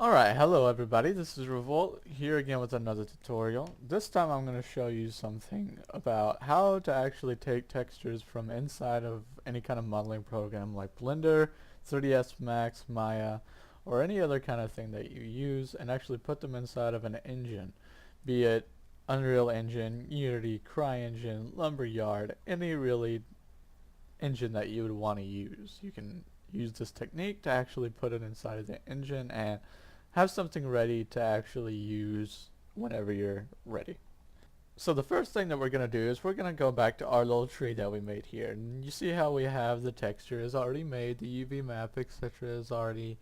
Alright, hello everybody, this is Revolt here again with another tutorial. This time I'm going to show you something about how to actually take textures from inside of any kind of modeling program like Blender, 3ds Max, Maya, or any other kind of thing that you use and actually put them inside of an engine, be it Unreal Engine, Unity, CryEngine, Lumberyard, any really engine that you would want to use. You can use this technique to actually put it inside of the engine and have something ready to actually use whenever you're ready. So the first thing that we're going to do is we're going to go back to our little tree that we made here. And you see how we have the texture is already made, the UV map, etc. is already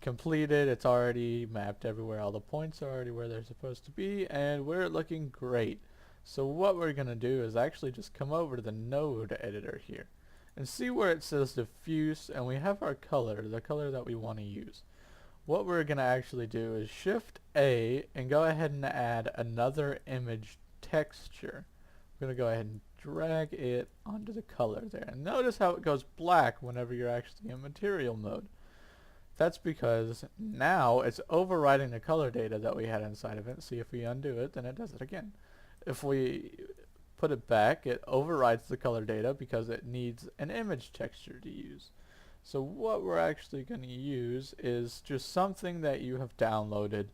completed, it's already mapped everywhere, all the points are already where they're supposed to be, and we're looking great. So what we're going to do is actually just come over to the node editor here and see where it says diffuse, and we have our color, the color that we want to use. What we're going to actually do is Shift A and go ahead and add another image texture. We're going to go ahead and drag it onto the color there. And notice how it goes black whenever you're actually in material mode. That's because now it's overriding the color data that we had inside of it. See, if we undo it, then it does it again. If we put it back, it overrides the color data because it needs an image texture to use. So what we're actually going to use is just something that you have downloaded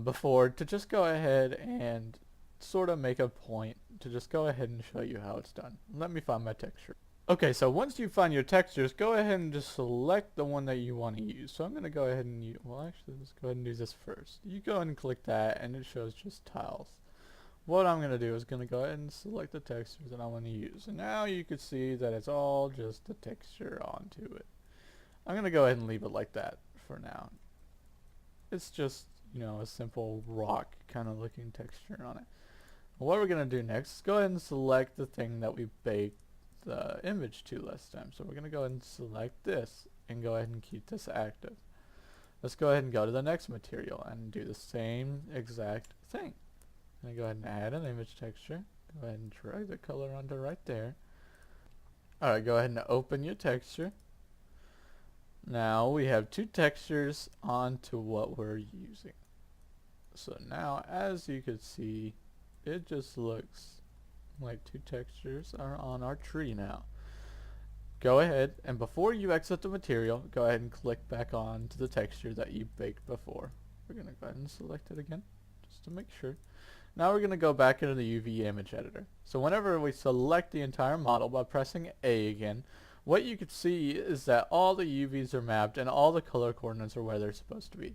before to just go ahead and sort of make a point to just go ahead and show you how it's done. Let me find my texture. Okay, so once you find your textures, go ahead and just select the one that you want to use. So I'm going to go ahead and well, actually, let's go ahead and do this first. You go ahead and click that and it shows just tiles. What I'm going to do is going to go ahead and select the textures that I want to use. And now you can see that it's all just the texture onto it. I'm going to go ahead and leave it like that for now. It's just, a simple rock kind of looking texture on it. What we're going to do next is go ahead and select the thing that we baked the image to last time. So we're going to go ahead and select this and go ahead and keep this active. Let's go ahead and go to the next material and do the same exact thing. I'm going to go ahead and add an image texture. Go ahead and drag the color onto right there. Alright, go ahead and open your texture. Now we have two textures onto what we're using. So now, as you can see, it just looks like two textures are on our tree now. Go ahead, and before you exit the material, go ahead and click back on to the texture that you baked before. We're going to go ahead and select it again, just to make sure. Now we're going to go back into the UV image editor. So whenever we select the entire model by pressing A again, what you can see is that all the UVs are mapped and all the color coordinates are where they're supposed to be.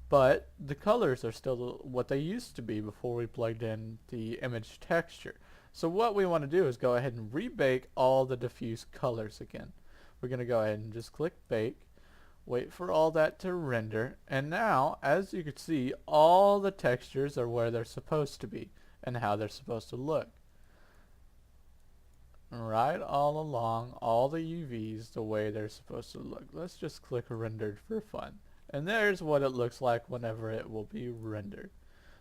But the colors are still what they used to be before we plugged in the image texture. So what we want to do is go ahead and rebake all the diffuse colors again. We're going to go ahead and just click bake, wait for all that to render, and now, as you can see, all the textures are where they're supposed to be and how they're supposed to look. Right all along, all the UVs the way they're supposed to look. Let's just click rendered for fun. And there's what it looks like whenever it will be rendered.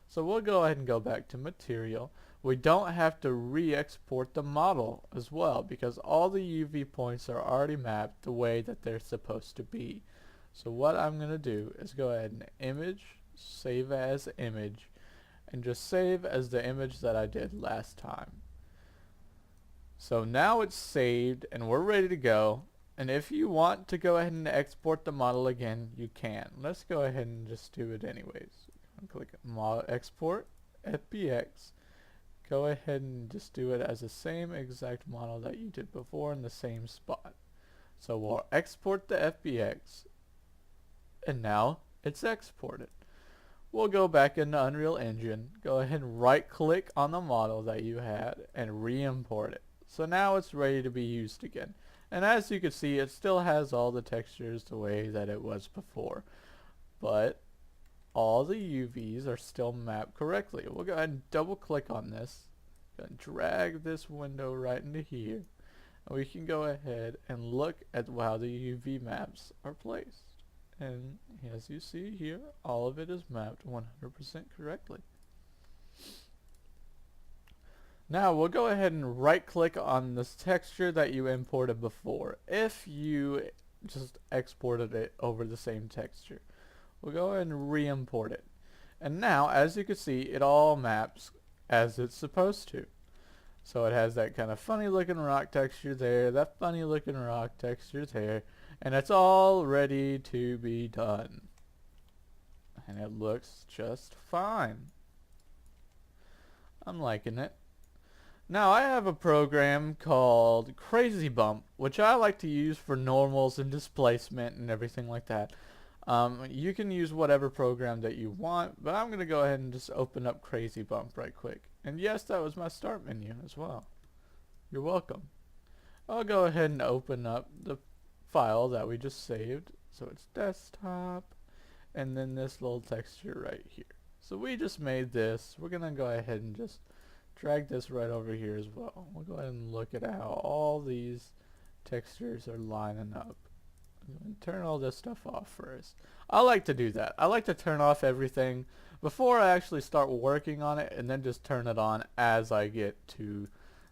So we'll go ahead and go back to material. We don't have to re-export the model as well because all the UV points are already mapped the way that they're supposed to be. So what I'm going to do is go ahead and image, save as image, and just save as the image that I did last time. So now it's saved and we're ready to go. And if you want to go ahead and export the model again, you can. Let's go ahead and just do it anyways. Click Model Export, FBX. Go ahead and just do it as the same exact model that you did before in the same spot. So we'll export the FBX, and now it's exported. We'll go back into Unreal Engine, go ahead and right click on the model that you had and re-import it. So now it's ready to be used again. And as you can see, it still has all the textures the way that it was before. But all the UVs are still mapped correctly. We'll go ahead and double click on this and drag this window right into here. And we can go ahead and look at how the UV maps are placed. And as you see here, all of it is mapped 100% correctly. Now we'll go ahead and right click on this texture that you imported before if you just exported it over the same texture. We'll go ahead and re-import it. And now, as you can see, it all maps as it's supposed to. So it has that kind of funny looking rock texture there, that funny looking rock texture there, and it's all ready to be done. And it looks just fine. I'm liking it. Now I have a program called Crazy Bump, which I like to use for normals and displacement and everything like that. You can use whatever program that you want, but I'm going to go ahead and just open up Crazy Bump right quick. And yes, that was my start menu as well. You're welcome. I'll go ahead and open up the file that we just saved. So it's desktop, and then this little texture right here. So we just made this. We're going to go ahead and just drag this right over here as well. We'll go ahead and look at how all these textures are lining up. And turn all this stuff off first. I like to do that. I like to turn off everything before I actually start working on it, and then just turn it on as I get to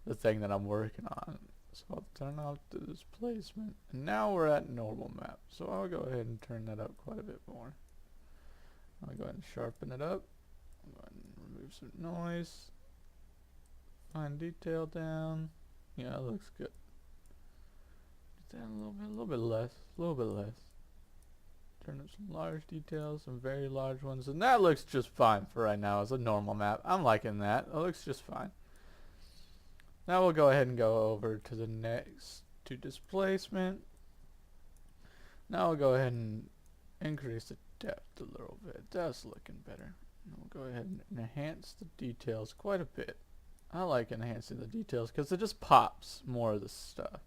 the thing that I'm working on. So I'll turn off the displacement, and now we're at normal map. So I'll go ahead and turn that up quite a bit more. I'll go ahead and sharpen it up. I'll go ahead and remove some noise. Fine detail down. Yeah, it looks good. Down a little bit less, a little bit less. Turn up some large details, some very large ones, and that looks just fine for right now as a normal map. I'm liking that. It looks just fine. Now we'll go ahead and go over to the next, to displacement. Now we'll go ahead and increase the depth a little bit. That's looking better. And we'll go ahead and enhance the details quite a bit. I like enhancing the details because it just pops more of the stuff.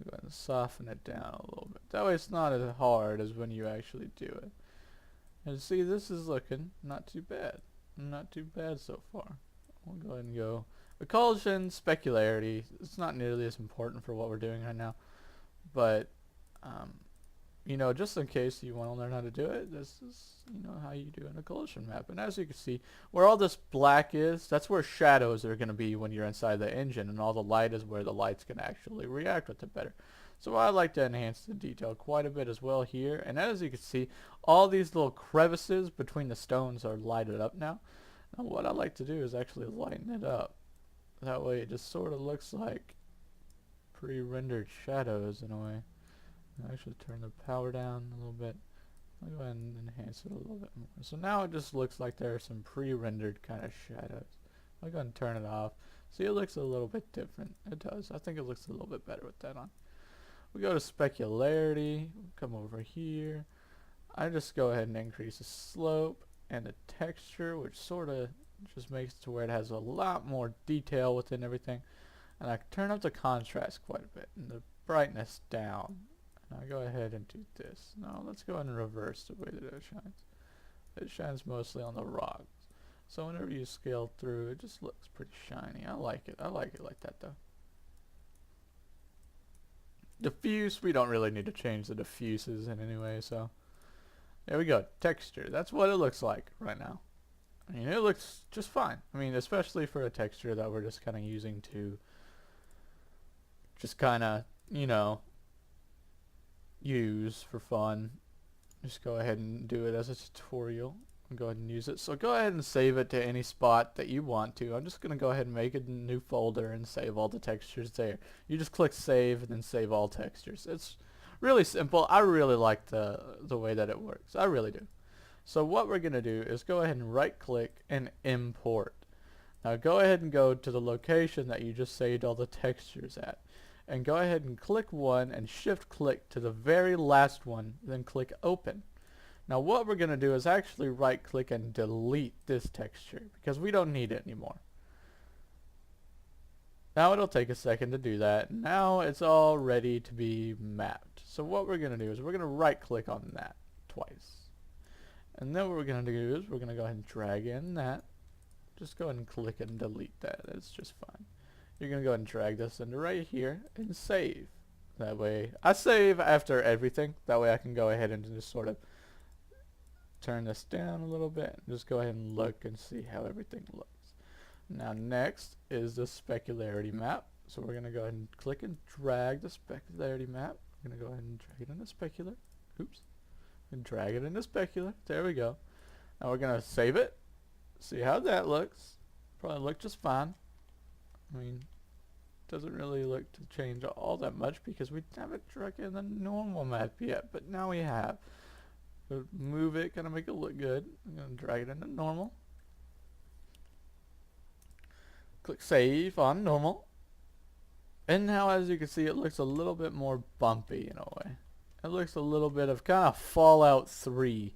Go ahead and soften it down a little bit. That way it's not as hard as when you actually do it. And see, this is looking not too bad. Not too bad so far. We'll go ahead and go occlusion, specularity. It's not nearly as important for what we're doing right now. But, you know, just in case you want to learn how to do it, this is, you know, how you do an occlusion map. And as you can see, where all this black is, that's where shadows are going to be when you're inside the engine, and all the light is where the light's going to actually react with it better. So I like to enhance the detail quite a bit as well here. And as you can see, all these little crevices between the stones are lighted up now. Now what I like to do is actually lighten it up. That way it just sort of looks like pre-rendered shadows in a way. I'll actually turn the power down a little bit. I'll go ahead and enhance it a little bit more. So now it just looks like there are some pre-rendered kind of shadows. I'll go ahead and turn it off. See, it looks a little bit different. It does. I think it looks a little bit better with that on. We go to specularity. Come over here. I just go ahead and increase the slope and the texture, which sort of just makes it to where it has a lot more detail within everything. And I turn up the contrast quite a bit and the brightness down. Now go ahead and do this. Now let's go ahead and reverse the way that it shines. It shines mostly on the rocks. So whenever you scale through, it just looks pretty shiny. I like it. I like it like that though. Diffuse, we don't really need to change the diffuses in any way, so. There we go. Texture. That's what it looks like right now. I mean, it looks just fine. I mean, especially for a texture that we're just kind of using to just kind of, you know, use for fun. Just go ahead and do it as a tutorial and go ahead and use it. So go ahead and save it to any spot that you want to. I'm just going to go ahead and make a new folder and save all the textures there. You just click save and then save all textures. It's really simple. I really like the way that it works. I really do. So what we're going to do is go ahead and right click and import. Now go ahead and go to the location that you just saved all the textures at. And go ahead and click one and shift click to the very last one, then click open. Now what we're going to do is actually right click and delete this texture because we don't need it anymore. Now it'll take a second to do that. Now it's all ready to be mapped. So what we're going to do is we're going to right click on that twice. And then what we're going to do is we're going to go ahead and drag in that. Just go ahead and click and delete that. It's just fine. You're going to go ahead and drag this into right here and save. That way, I save after everything. That way I can go ahead and just sort of turn this down a little bit and just go ahead and look and see how everything looks. Now next is the specularity map. So we're going to go ahead and click and drag the specularity map. We're going to go ahead and drag it into specular. Oops. and drag it into specular. There we go. Now we're gonna save it. See how that looks. Probably look just fine. I mean, doesn't really look to change all that much because we haven't dragged in the normal map yet, but now we have. So move it, gonna make it look good. I'm gonna drag it into normal. Click save on normal. And now as you can see, it looks a little bit more bumpy in a way. It looks a little bit of kind of Fallout 3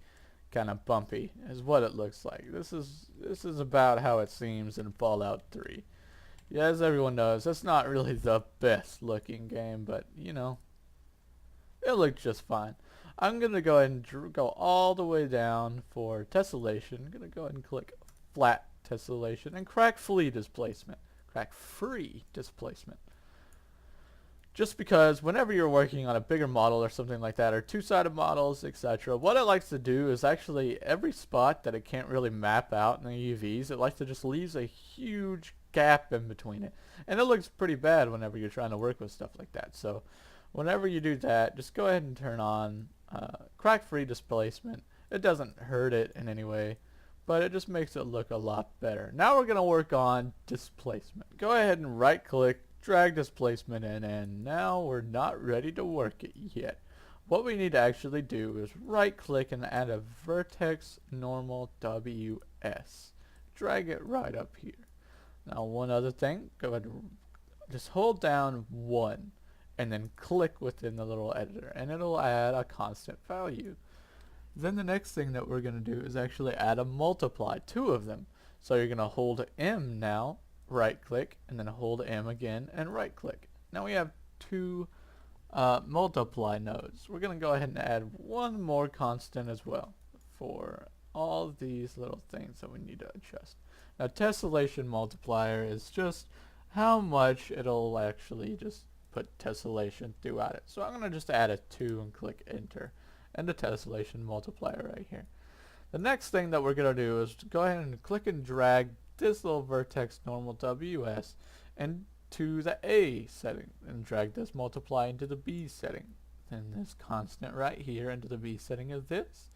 kind of bumpy is what it looks like. This is about how it seems in Fallout 3. Yeah, as everyone knows, it's not really the best looking game, but you know, it looked just fine. I'm gonna go ahead and go all the way down for tessellation. I'm gonna go ahead and click flat tessellation and crack free displacement. Crack free displacement. Just because whenever you're working on a bigger model or something like that, or two-sided models, etc., what it likes to do is actually every spot that it can't really map out in the UVs, it likes to just leaves a huge gap in between it. And it looks pretty bad whenever you're trying to work with stuff like that. So whenever you do that, just go ahead and turn on crack-free displacement. It doesn't hurt it in any way, but it just makes it look a lot better. Now we're going to work on displacement. Go ahead and right-click, drag displacement in, and now we're not ready to work it yet. What we need to actually do is right click and add a vertex normal WS. Drag it right up here. Now one other thing, go ahead and just hold down 1 and then click within the little editor and it'll add a constant value. Then the next thing that we're going to do is actually add a multiply, 2 of them. So you're going to hold M now, right click, and then hold M again and right click. Now we have 2 multiply nodes. We're going to go ahead and add 1 more constant as well for all these little things that we need to adjust. Now tessellation multiplier is just how much it'll actually just put tessellation throughout it. So I'm going to just add a 2 and click enter, and the tessellation multiplier right here. The next thing that we're going to do is go ahead and click and drag this little vertex normal WS into the A setting and drag this multiply into the B setting, and this constant right here into the B setting of this,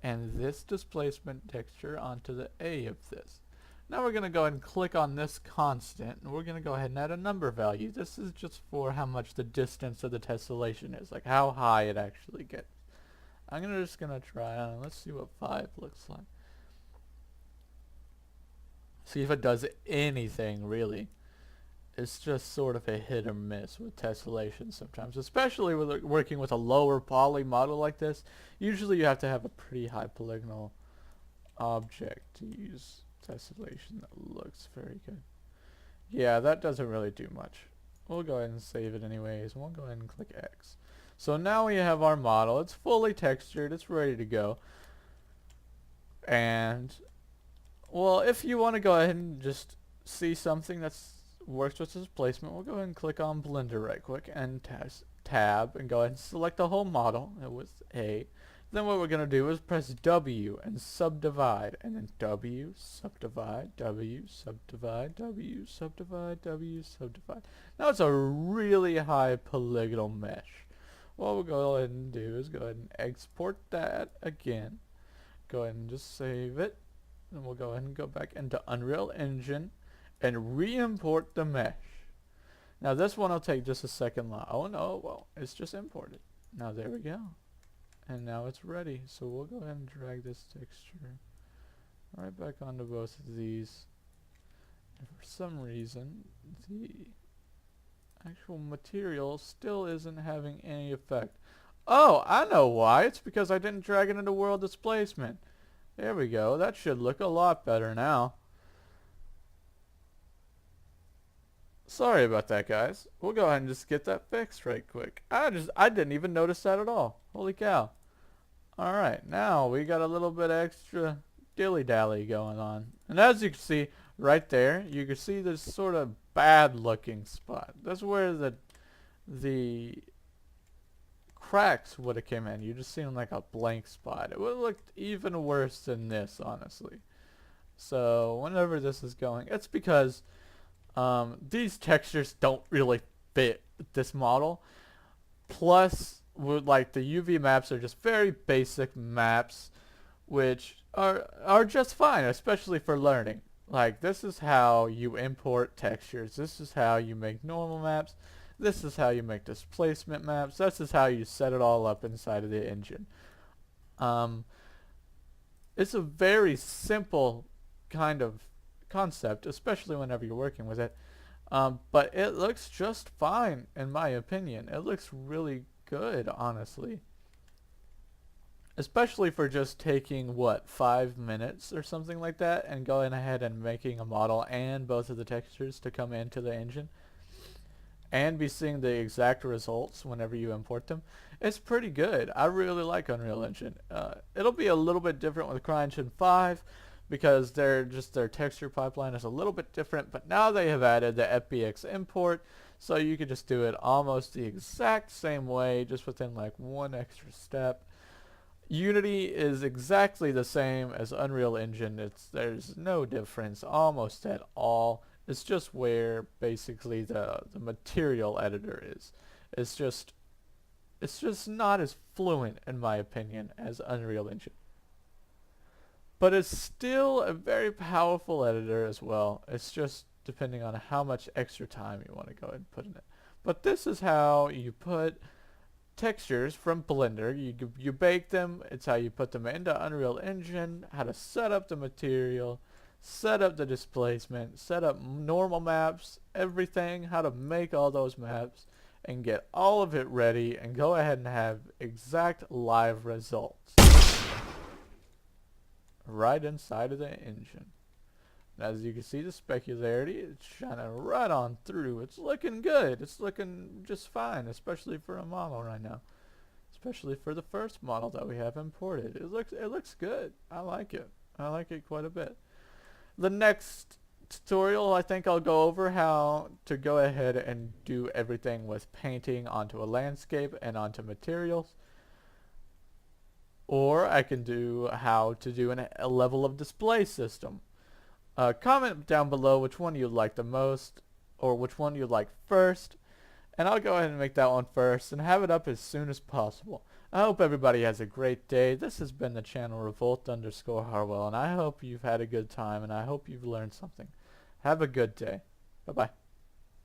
and this displacement texture onto the A of this. Now we're going to go ahead and click on this constant, and we're going to go ahead and add a number value. This is just for how much the distance of the tessellation is, like how high it actually gets. I'm just going to try on, let's see what 5 looks like. See if it does anything really. It's just sort of a hit or miss with tessellation sometimes, especially with working with a lower poly model like this. Usually you have to have a pretty high polygonal object to use tessellation that looks very good. Yeah, that doesn't really do much. We'll go ahead and save it anyways, and we'll go ahead and click X. So now we have our model. It's fully textured. It's ready to go. And well, if you want to go ahead and just see something that works with displacement, we'll go ahead and click on Blender right quick and tab and go ahead and select the whole model with A. Then what we're going to do is press W and subdivide, and then W, subdivide, W, subdivide, W, subdivide, W, subdivide. Now it's a really high polygonal mesh. What we'll go ahead and do is go ahead and export that again. Go ahead and just save it. And we'll go ahead and go back into Unreal Engine and re-import the mesh. Now this one will take just a second long. Oh no, well, it's just imported. Now there we go. And now it's ready. So we'll go ahead and drag this texture right back onto both of these. And for some reason, the actual material still isn't having any effect. Oh, I know why. It's because I didn't drag it into world displacement. There we go. That should look a lot better now. Sorry about that, guys. We'll go ahead and just get that fixed right quick. I didn't even notice that at all. Holy cow. Alright, now we got a little bit extra dilly-dally going on. And as you can see right there, you can see this sort of bad looking spot. That's where the cracks would have came in. You just seen like a blank spot. It would have looked even worse than this, honestly. So whenever this is going, it's because these textures don't really fit this model. Plus, like the UV maps are just very basic maps, which are just fine, especially for learning. Like, this is how you import textures. This is how you make normal maps. This is how you make displacement maps. This is how you set it all up inside of the engine. Um, it's a very simple kind of concept, especially whenever you're working with it. But it looks just fine, in my opinion. It looks really good, honestly. Especially for just taking, what, 5 minutes or something like that, and going ahead and making a model and both of the textures to come into the engine, and be seeing the exact results whenever you import them. It's pretty good. I really like Unreal Engine. It'll be a little bit different with CryEngine 5, because their texture pipeline is a little bit different, but now they have added the FBX import, so you could just do it almost the exact same way, just within like one extra step. Unity is exactly the same as Unreal Engine. There's no difference almost at all. It's just where basically the material editor is. It's just not as fluent, in my opinion, as Unreal Engine. But it's still a very powerful editor as well. It's just depending on how much extra time you want to go ahead and put in it. But this is how you put textures from Blender. You bake them. It's how you put them into Unreal Engine, how to set up the material, set up the displacement, set up normal maps, everything, how to make all those maps, and get all of it ready and go ahead and have exact live results right inside of the engine. And as you can see, the specularity, it's shining right on through. It's looking good. It's looking just fine, especially for a model right now. Especially for the first model that we have imported. It looks good. I like it. I like it quite a bit. The next tutorial, I think I'll go over how to go ahead and do everything with painting onto a landscape and onto materials. Or I can do how to do a level of display system. Comment down below which one you like the most, or which one you like first, and I'll go ahead and make that one first and have it up as soon as possible. I hope everybody has a great day. This has been the channel Revolt_Harwell, and I hope you've had a good time, and I hope you've learned something. Have a good day. Bye-bye.